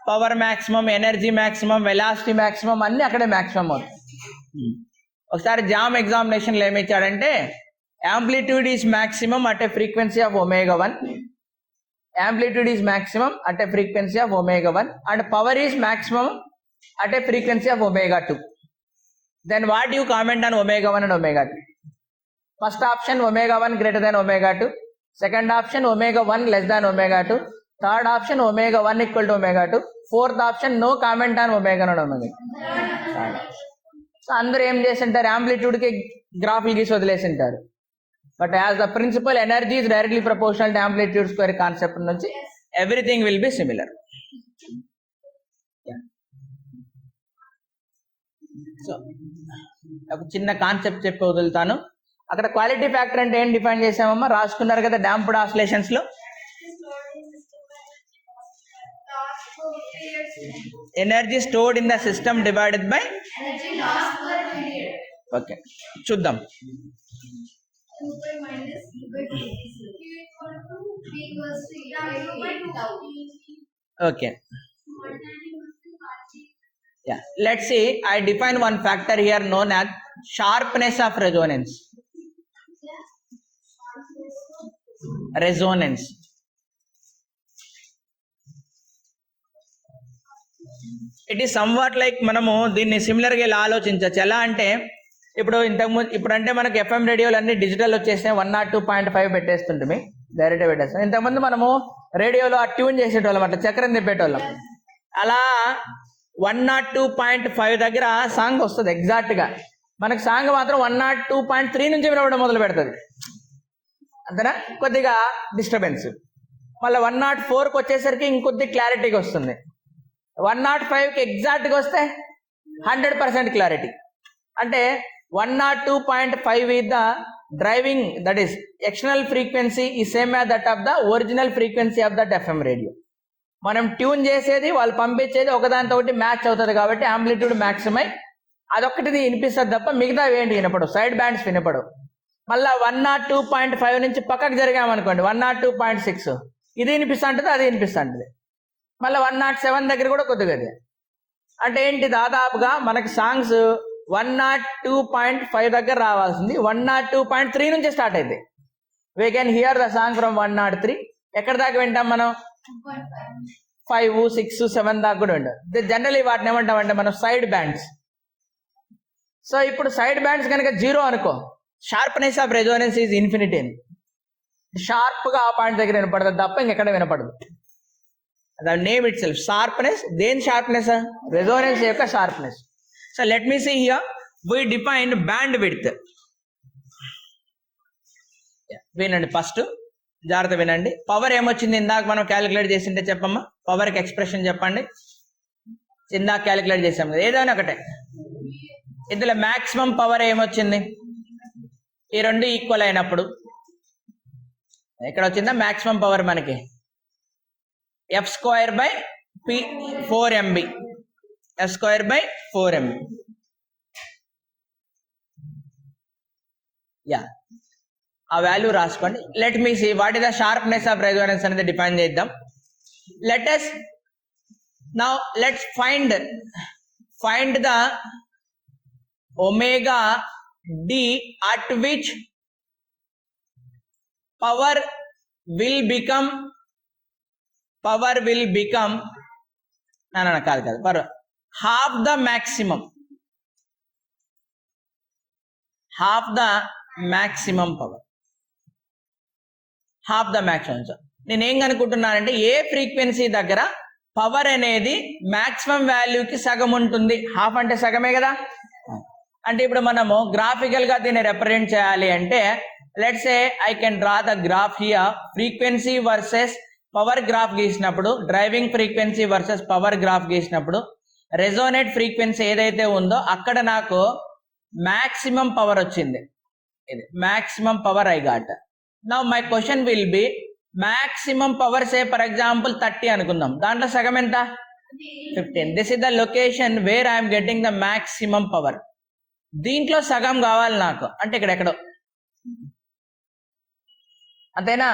power maximum, energy maximum, velocity maximum అన్ని అక్కడే మాక్సిమం అవుతుంది. ఒకసారి జామ్ ఎగ్జామినేషన్లో ఏమి ఇచ్చాడంటే, amplitude is maximum at a frequency of ω1, amplitude is maximum at a frequency of ω1 and power is maximum at a frequency of ω2. Then what do you comment on ω1 and ω2? First option, ω1 greater than ω2. Second option, ω1 less than ω2. Third option, ω1 equal to ω2. Fourth option, no comment on ω1 and ω2. So అందరూ ఏం చేసింటారు, యాంప్లిట్యూడ్కి గ్రాఫ్లు గీసి వదిలేసింటారు. But as the principle energy is directly proportional to amplitude square concept నుంచి everything will be similar. So ఒక చిన్న కాన్సెప్ట్ చెప్పి వదులుతాను. అక్కడ క్వాలిటీ ఫ్యాక్టర్ అంటే ఏం డిఫైన్ చేసామమ్మా, రాసుకున్నారు కదా డాంప్డ్ ఆసిలేషన్స్ లో, energy stored in the system divided by, okay చూద్దాం. Okay Yeah, let's see. I define one factor here known as sharpness of resonance. Resonance. It is somewhat like మనము దీన్ని సిమిలర్గా ఇలా ఆలోచించవచ్చు. ఎలా అంటే ఇప్పుడు ఇంతకుముందు ఇప్పుడు అంటే మనకి ఎఫ్ఎం రేడియోలు అన్ని డిజిటల్ వచ్చేసినాయి, 102.5 పెట్టేస్తుంటే డైరెక్ట్గా పెట్టేస్తాం. ఇంతకుముందు మనము రేడియోలో ఆ ట్యూన్ చేసేటోళ్ళం, అట్లా చక్రం తిప్పేటోళ్ళం. అలా 102.5 దగ్గర సాంగ్ వస్తుంది ఎగ్జాక్ట్గా. మనకి సాంగ్ మాత్రం 102.3 నుంచి వినవడం మొదలు పెడుతుంది, అంతేనా? కొద్దిగా డిస్టర్బెన్స్. మళ్ళీ 104కి వచ్చేసరికి ఇంకొద్ది క్లారిటీగా వస్తుంది. 105కి ఎగ్జాక్ట్గా వస్తే 100% క్లారిటీ. అంటే 102.5 is the driving, that is external frequency is same as that of the original frequency of that FM radio. మనం ట్యూన్ చేసేది వాళ్ళు పంపించేది ఒకదానితో ఒకటి మ్యాచ్ అవుతుంది కాబట్టి ఆంప్లిట్యూడ్ మ్యాక్సిమై అదొక్కటి వినిపిస్తుంది తప్ప మిగతా ఏంటి వినపడవు, సైడ్ బ్యాండ్స్ వినపడవు. మళ్ళీ 102.5 నుంచి పక్కకు జరిగామనుకోండి 102.6 ఇది వినిపిస్తూ ఉంటుంది, అది వినిపిస్తూ ఉంటుంది. మళ్ళీ 107 దగ్గర కూడా కొద్దిగా అది. అంటే ఏంటి, దాదాపుగా మనకి సాంగ్స్ 102.5 దగ్గర రావాల్సింది 102.3 నుంచి స్టార్ట్ అయింది. We can hear the song from 103. ఎక్కడ దాకా వింటాం మనం? 5, 6, 7 దాకా కూడా వింటాం. జనరలీ వాటిని ఏమంటాం అంటే మనం సైడ్ బ్యాండ్స్. సో ఇప్పుడు సైడ్ బ్యాండ్స్ కనుక 0 అనుకో, sharpness of resonance is infinity. షార్ప్గా ఆ పాయింట్ దగ్గర వినపడుతుంది తప్ప ఇంకెక్కడ వినపడదు. The name itself sharpness. దేని షార్ప్నెస్? రెజోనెన్స్ యొక్క sharpness. So let me see here we define bandwidth. వినండి, ఫస్ట్ జాగ్రత్త వినండి. పవర్ ఏమొచ్చింది ఇందాక మనం క్యాలిక్యులేట్ చేసింటే చెప్పమ్మా, పవర్కి ఎక్స్ప్రెషన్ చెప్పండి. ఇందాక క్యాలిక్యులేట్ చేసాం కదా, ఏదైనా ఒకటే. ఇందులో మ్యాక్సిమం పవర్ ఏమొచ్చింది? ఈ రెండు ఈక్వల్ అయినప్పుడు ఎక్కడ వచ్చిందా మ్యాక్సిమం పవర్? మనకి F²/P 4MB. F²/4MB. యా, ఆ వాల్యూ రాసుకోండి. Let me see what is the sharpness of resonance అనేది డిఫైన్ చేద్దాం. Let's now let's find the omega d at which power will become కాదు half the maximum power. So నేనేం కనుక్కుంటున్నానంటే ఏ frequency దగ్గర power అనేది మాక్సిమం వాల్యూకి సగం ఉంటుంది. హాఫ్ అంటే సగమే కదా. అంటే ఇప్పుడు మనము గ్రాఫికల్ గా దీన్ని రిప్రజెంట్ చేయాలి అంటే let's say I can draw the graph here. Frequency versus power graph గీసినప్పుడు, driving frequency versus power graph గీసినప్పుడు రెజోనేట్ ఫ్రీక్వెన్సీ ఏదైతే ఉందో అక్కడ నాకు మాక్సిమం పవర్ వచ్చింది. ఇది maximum power I got. Now my question will be maximum power say for example 30 అనుకుందాం. దాంట్లో సగం ఎంత? 15. This is the location where I'm getting the maximum power. దీంట్లో సగం కావాలి నాకు, అంటే ఇక్కడ ఎక్కడో, అంతేనా?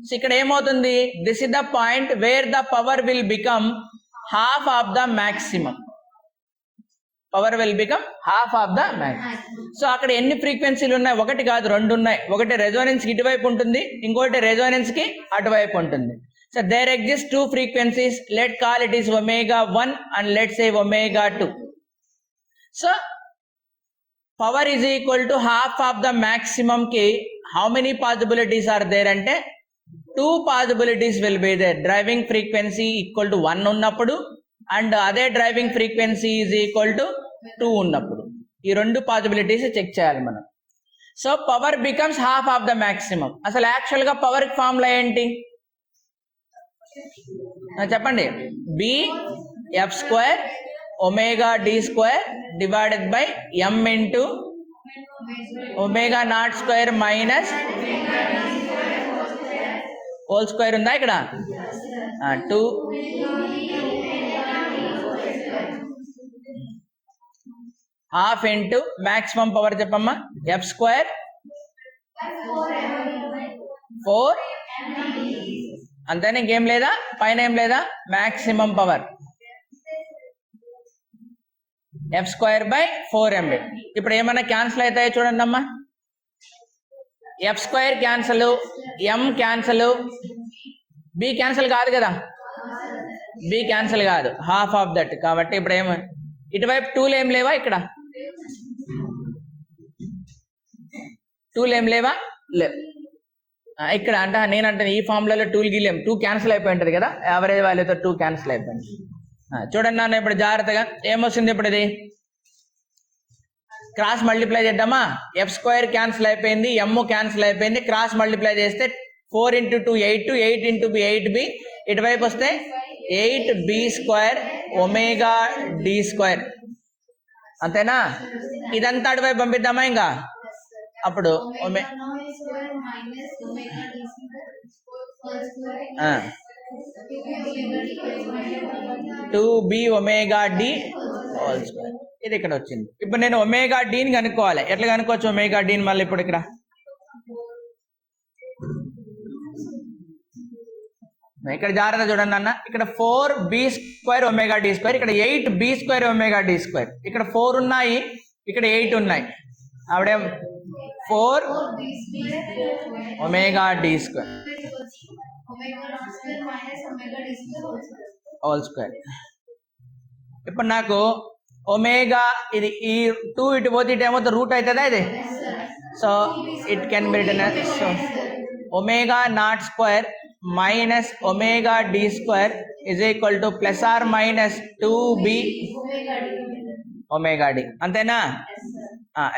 సో ఇక్కడ ఏమవుతుంది, this is the point where the power will become half of the maximum. Power will become half of the maximum. So అక్కడ ఎన్ని ఫ్రీక్వెన్సీలు ఉన్నాయి? ఒకటి కాదు, రెండు ఉన్నాయి. ఒకటి రెజోనెన్స్ కి ఇటువైపు ఉంటుంది, ఇంకోటి రెజోనెన్స్ కి అటువైపు ఉంటుంది. So there exist 2 frequencies. Let call it is ω1 and let say ω2. So power is equal to half of the maximum కి how many possibilities are there అంటే 2 possibilities will be there. Driving frequency equal to 1 ఉన్నప్పుడు and అదే driving frequency is equal to 2 ఉన్నప్పుడు. ఈ రెండు possibilities check చేయాలి మనం. So power becomes half of the maximum. అసలు యాక్చువల్ గా పవర్ ఫార్ములా ఏంటి చెప్పండి? B F² ω/d² divided by m into ω02 minus whole square ఉందా ఇక్కడ? 2 హాఫ్ ఇంటూ మాక్సిమం పవర్ చెప్పమ్మా. F² 4 అంతేనా, ఇంకేం లేదా? పైన ఏం లేదా? Maximum power. F square by 4mb. ఇప్పుడు ఏమైనా క్యాన్సిల్ అవుతాయో చూడండి అమ్మా. ఎఫ్ స్క్వేర్ క్యాన్సల్, ఎం క్యాన్సల్, బి క్యాన్సల్ కాదు కదా, బి క్యాన్సల్ కాదు, హాఫ్ ఆఫ్ దట్. కాబట్టి ఇప్పుడు ఏమో ఇటువైపు 2లు ఏం లేవా, ఇక్కడ 2లు ఏం లేవా, లేవు. ఇక్కడ అంటే నేనంటే ఈ ఫార్ములాలో 2లు గీలేము, 2 క్యాన్సిల్ అయిపోయి ఉంటుంది కదా, యావరేజ్ వాల్యూతో 2 క్యాన్సిల్ అయిపోయింది. చూడండి నాన్న, ఇప్పుడు జాగ్రత్తగా ఏమొస్తుంది, ఇప్పుడు ఇది క్రాస్ మల్టిప్లై చేద్దామా. ఎఫ్ స్క్వేర్ క్యాన్సిల్ అయిపోయింది, ఎమ్ క్యాన్సిల్ అయిపోయింది, క్రాస్ మల్టిప్లై చేస్తే 4 × 2 8, 8 × b 8b, ఇటువైపు వస్తే 8b² ఒమేగా d². అంతేనా? ఇదంతా అటువైపు పంపిద్దామా ఇంకా. అప్పుడు 2b ఒమేగా d². ఇది ఇక్కడ వచ్చింది. ఇప్పుడు నేను ఒమేగా డీని కనుక్కోవాలి. ఎట్లా కనుక్కోవచ్చు ఒమేగా డీని? మళ్ళీ ఇప్పుడు ఇక్కడ జాగ్రత్త చూడండి అన్న. ఇక్కడ 4b² ఒమేగా d², ఇక్కడ 8b² ఒమేగా d². ఇక్కడ 4 ఉన్నాయి, ఇక్కడ 8 ఉన్నాయి. ఆవిడేం 4 ఒమేగా d² హోల్ స్క్వేర్. ఇప్పుడు నాకు ఒమేగా ఇది ఈ 2 ఇటు పోతే ఇటు ఏమవుతుంది, రూట్ అవుతుందా ఇది. So it can be written as omega not square minus omega d² is equal to plus are minus 2b omega d. అంతేనా?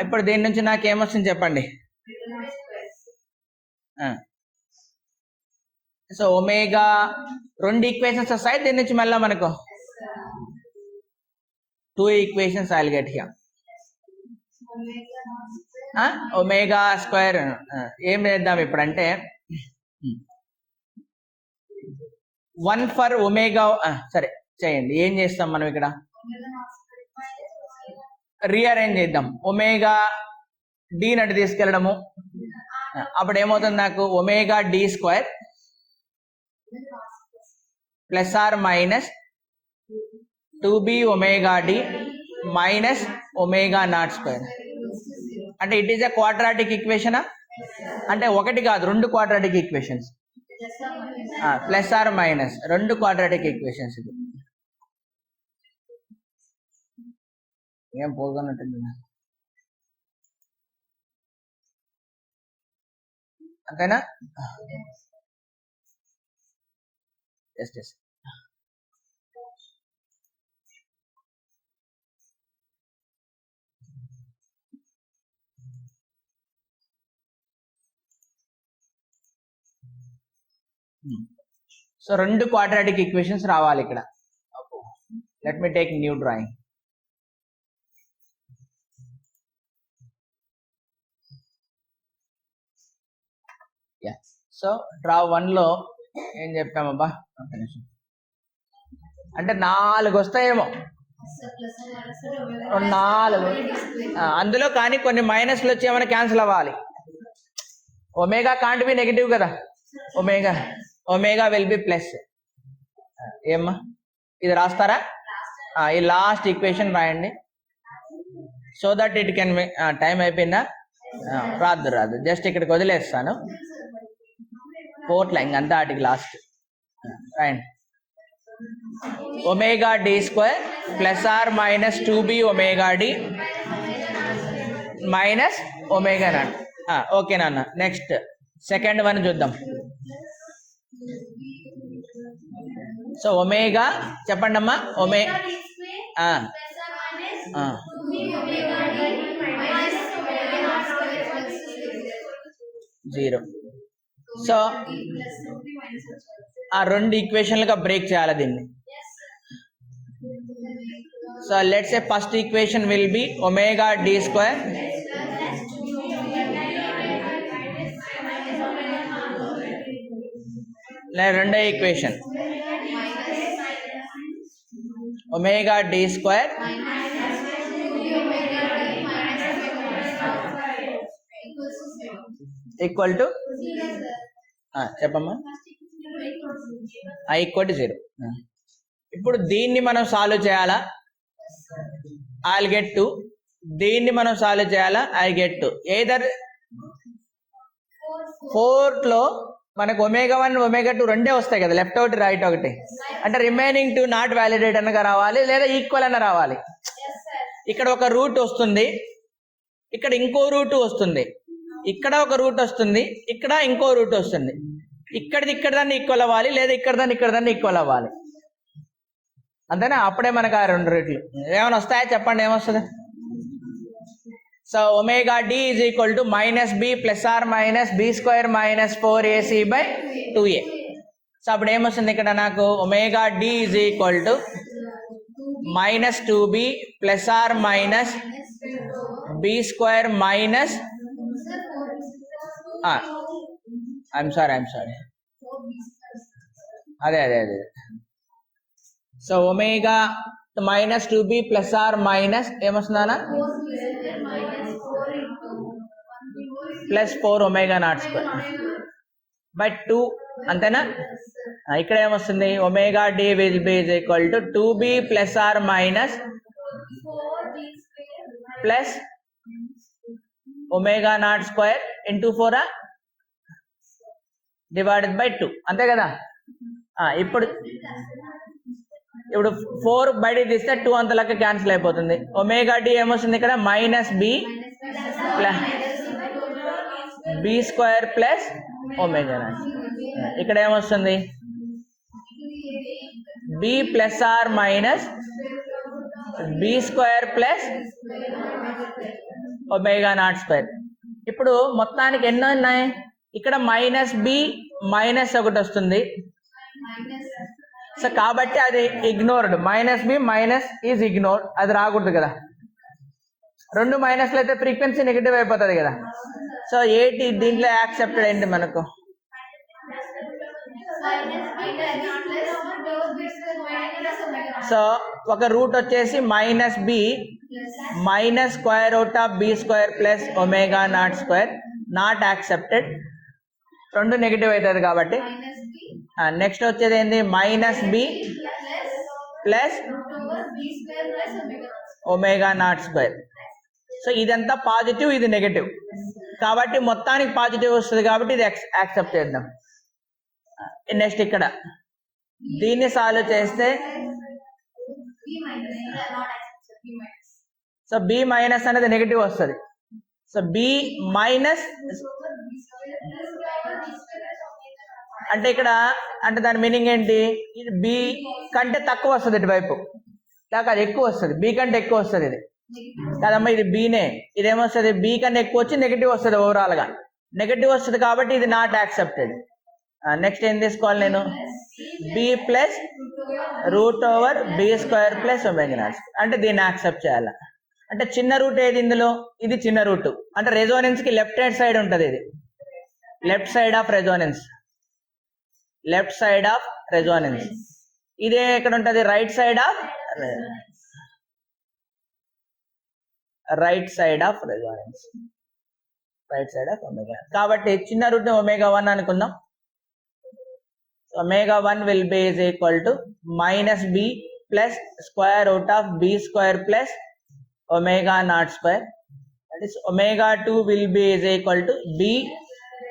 ఇప్పుడు దీని నుంచి నాకు ఏమొస్తుంది చెప్పండి. సో ఒమేగా 2 ఈక్వేషన్స్ వస్తాయి దీని నుంచి. మళ్ళీ మనకు 2 equations I'll get here. Omega square ఏం చేద్దాం ఇప్పుడు అంటే 1 ఫర్ ఒమేగా. సరే చేయండి. ఏం చేస్తాం మనం ఇక్కడ, రీఅరేంజ్ చేద్దాం. ఒమేగా డి నటు తీసుకెళ్ళడము. అప్పుడు ఏమవుతుంది నాకు, omega d² plus are minus 2b omega d minus omega not square. అంటే ఇట్ ఈస్ ఎ క్వాడ్రాటిక్ ఈక్వేషనా? అంటే ఒకటి కాదు, 2 quadratic equations. Plus are minus 2 quadratic equations. ఇది ఏం పోగొన్నట్టుంది, అంతేనా? ఎస్. సో 2 క్వాడ్రాటిక్ ఈక్వేషన్స్ రావాలి ఇక్కడ. Let me take new drawing. So draw 1లో ఏం చెప్పామబ్బా, అంటే 4 వస్తాయేమో, 4 అందులో. కానీ కొన్ని మైనస్లు వచ్చి ఏమైనా క్యాన్సిల్ అవ్వాలి. ఒమేగా కాంట్ బి నెగిటివ్ కదా, ఒమేగా విల్ బి ప్లస్. ఏమ్మా ఇది రాస్తారా? ఈ లాస్ట్ ఈక్వేషన్ రాయండి. So that it can. Time అయిపోయిందా? రాదు, జస్ట్ ఇక్కడికి వదిలేస్తాను. 4 లైన్ అంతా వాటికి లాస్ట్ రాయండి. Omega d² plus are minus 2b omega d minus omega not. Okay నాన్న. నెక్స్ట్ సెకండ్ వన్ చూద్దాం. సో ఒమేగా చెప్పండి అమ్మా. 0. సో ఆ 2 ఈక్వేషన్లుగా బ్రేక్ చేయాలి దీన్ని. So let's say first equation will be omega d². రెండో equation omega d² equal to చెప్పమ్మా equal to 0. ఇప్పుడు దీన్ని మనం సాల్వ్ చేయాలా? I get 2. దీన్ని మనం సాల్వ్ చేయాలా? I get 2. ఏదర్ 4 లో మనకు ω1 ω2 రెండే వస్తాయి కదా, లెఫ్ట్ ఒకటి రైట్ ఒకటి. అంటే రిమైనింగ్ 2 నాట్ వ్యాలిడేట్ అనగా రావాలి, లేదా ఈక్వల్ అన్న రావాలి. ఇక్కడ ఒక రూట్ వస్తుంది, ఇక్కడ ఇంకో రూట్ వస్తుంది, ఇక్కడ ఒక రూట్ వస్తుంది, ఇక్కడ ఇంకో రూట్ వస్తుంది. ఇక్కడిది ఇక్కడ దాన్ని ఈక్వల్ అవ్వాలి, లేదా ఇక్కడ దాన్ని ఈక్వల్ అవ్వాలి. అంతేనా? అప్పుడే మనకు ఆ 2 రేట్లు ఏమైనా వస్తాయా చెప్పండి, ఏమొస్తుంది? So omega D is equal to -b + or -b² - 4ac/2a. So అప్పుడు ఏమొస్తుంది ఇక్కడ నాకు? Omega D is equal to -2b + or -b² I'm sorry అదే. సో ఒమేగా -2b + or ఏమొస్తుందా? +4 ω02/2. అంతేనా? ఇక్కడ ఏమొస్తుంది? Omega d will be is equal to 2b + or +ω02 × 4 /2. అంతే కదా? ఇప్పుడు 4 బయటికి తీస్తే 2 అంత లెక్క క్యాన్సిల్ అయిపోతుంది. ఒమేగా డి ఏమొస్తుంది ఇక్కడ? -b + b² + ω0. ఇక్కడ ఏమొస్తుంది? b + or -b² + ω02. ఇప్పుడు మొత్తానికి ఎన్ని ఉన్నాయి? ఇక్కడ -b -1 వస్తుంది. సో కాబట్టి అది ఇగ్నోర్డ్. -b ఈజ్ ఇగ్నోర్డ్, అది రాకూడదు కదా. 2 మైనస్లు అయితే ఫ్రీక్వెన్సీ నెగిటివ్ అయిపోతుంది కదా. సో ఏంటి దీంట్లో యాక్సెప్టెడ్ ఏంటి మనకు? సో ఒక రూట్ వచ్చేసి -b -√b² + ω02 not accepted, 2 negative అవుతుంది కాబట్టి. నెక్స్ట్ వచ్చేది ఏంది? -b + ω02. సో ఇదంతా పాజిటివ్, ఇది నెగటివ్ కాబట్టి మొత్తానికి పాజిటివ్ వస్తుంది కాబట్టి ఇది యాక్సెప్ట్ చేద్దాం. నెక్స్ట్ ఇక్కడ దీన్ని సాల్వ్ చేస్తే సో b మైనస్ అనేది నెగటివ్ వస్తుంది. సో b మైనస్ అంటే ఇక్కడ అంటే దాని మీనింగ్ ఏంటి? ఇది b కంటే తక్కువ వస్తుంది ఇటువైపు, లేక అది ఎక్కువ వస్తుంది. b కంటే ఎక్కువ వస్తుంది. ఇది కాదమ్మా, ఇది బీనే. ఇదేమొస్తుంది? b కన్నా ఎక్కువ వచ్చి నెగిటివ్ వస్తుంది. ఓవరాల్ గా నెగిటివ్ వస్తుంది కాబట్టి ఇది నాట్ యాక్సెప్టెడ్. నెక్స్ట్ ఏం తీసుకోవాలి నేను? b + √b² + ω0. అంటే దీన్ని యాక్సెప్ట్ చేయాలి. అంటే చిన్న రూట్ ఏది ఇందులో? ఇది చిన్న రూట్. అంటే రెజోనెన్స్ కి లెఫ్ట్ హ్యాండ్ సైడ్ ఉంటుంది. ఇది లెఫ్ట్ సైడ్ ఆఫ్ రెజోనెన్స్, ఇదే ఎక్కడ ఉంటుంది? Right side of Resonance, right side of omega. కాబట్టి చిన్న రూట్ ని ω1 అనుకుందాం. ω1 will be is equal to -b + √b² + ω02. That is ω2 will be is equal to b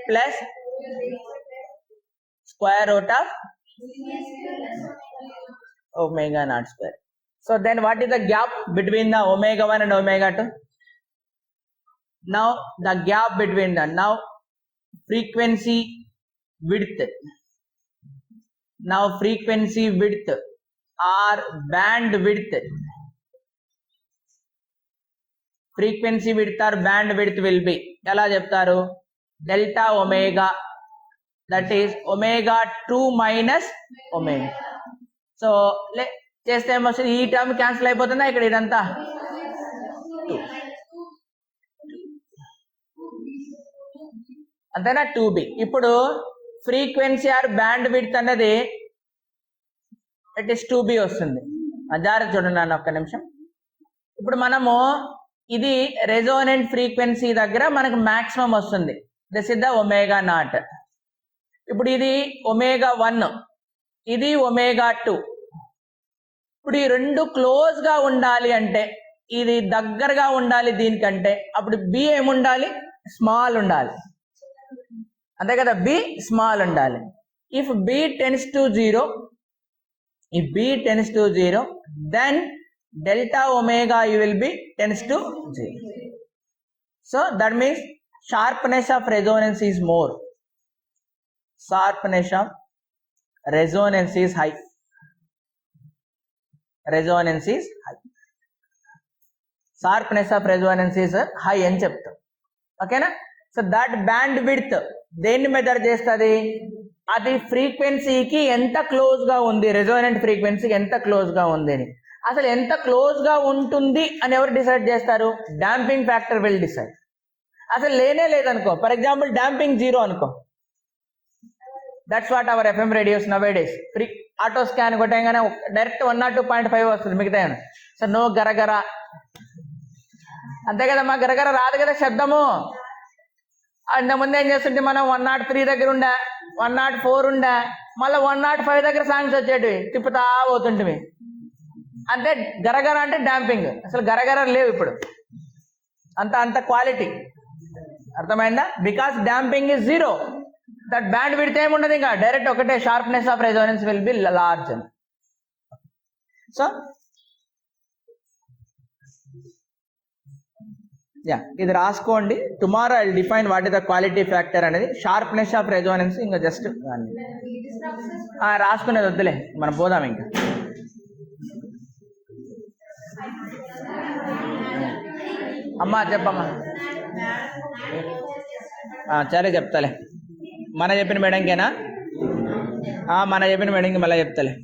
+ √ω02. So then what is the gap between the ω1 and ω2? Now the gap between the frequency width or band width will be ఎలా చెప్తారు? Delta omega, that is ω2 minus omega. So చేస్తే ఏమొస్తుంది? ఈ term cancel అయిపోతుందా ఇక్కడ? ఇదంతా అంతేనా? 2b. ఇప్పుడు ఫ్రీక్వెన్సీ ఆర్ బ్యాండ్ విడ్త్ అనేది ఇట్ ఇస్ 2b వస్తుంది. జాగ్రత్త చూడండి అన్న, ఒక్క నిమిషం. ఇప్పుడు మనము ఇది రెజోనెంట్ ఫ్రీక్వెన్సీ దగ్గర మనకు మాక్సిమం వస్తుంది. This is the ω0. ఇప్పుడు ఇది ω1, ఇది ω2. ఇప్పుడు ఈ రెండు క్లోజ్ గా ఉండాలి అంటే ఇది దగ్గరగా ఉండాలి దీనికంటే, అప్పుడు బి ఏముండాలి, స్మాల్ ఉండాలి, అంతే కదా, బి స్మాల్ ఉండాలి. If b tends to zero, if b tends to 0, then delta omega u will be tends to 0. So that means sharpness of resonance is more. Sharpness of resonance is high. Resonance is high. Sharpness of resonance is high అని చెప్తాం. ఓకేనా? So that band width దేన్ని measure చేస్తుంది, అది ఫ్రీక్వెన్సీకి ఎంత క్లోజ్గా ఉంది, రెజోనెంట్ ఫ్రీక్వెన్సీకి ఎంత క్లోజ్గా ఉంది అని. అసలు ఎంత క్లోజ్గా ఉంటుంది అని ఎవరు డిసైడ్ చేస్తారు, డాంపింగ్ ఫ్యాక్టర్ విల్ డిసైడ్. అసలు లేనే లేదనుకో, ఫర్ ఎగ్జాంపుల్ డాంపింగ్ 0 అనుకో, that's what our FM radios nowadays. Free auto scan కొట్టగానే డైరెక్ట్ 102.5 వస్తుంది, మిగతా సో నో గరగర, అంతే కదమ్మా, గరగర రాదు కదా శబ్దము. అంతకుముందు ఏం చేస్తుంటే మనం 103 దగ్గర ఉండే, 104 ఉండే, మళ్ళీ 105 దగ్గర సాంగ్స్ వచ్చేటివి, తిప్పుతా పోతుంటివి. అంటే గరగర అంటే డాంపింగ్, అసలు గరగర లేవు ఇప్పుడు, అంత క్వాలిటీ. అర్థమైందా? Because damping is 0, that band width ఏముండదు, ఇంకా డైరెక్ట్ ఒకటే, sharpness of Resonance will be large. So ఇది రాసుకోండి. Tomorrow I will define what is the quality factor అనేది, షార్ప్నెస్ ఆఫ్ రెజోనెన్స్. ఇంకా జస్ట్ రాసుకునేది వద్దులే, మనం పోదాం ఇంకా. అమ్మా చెప్పమ్మా. సరే చెప్తాలే, మన చెప్పిన మేడంకేనా, మన చెప్పిన మేడంకి మళ్ళీ చెప్తాలే.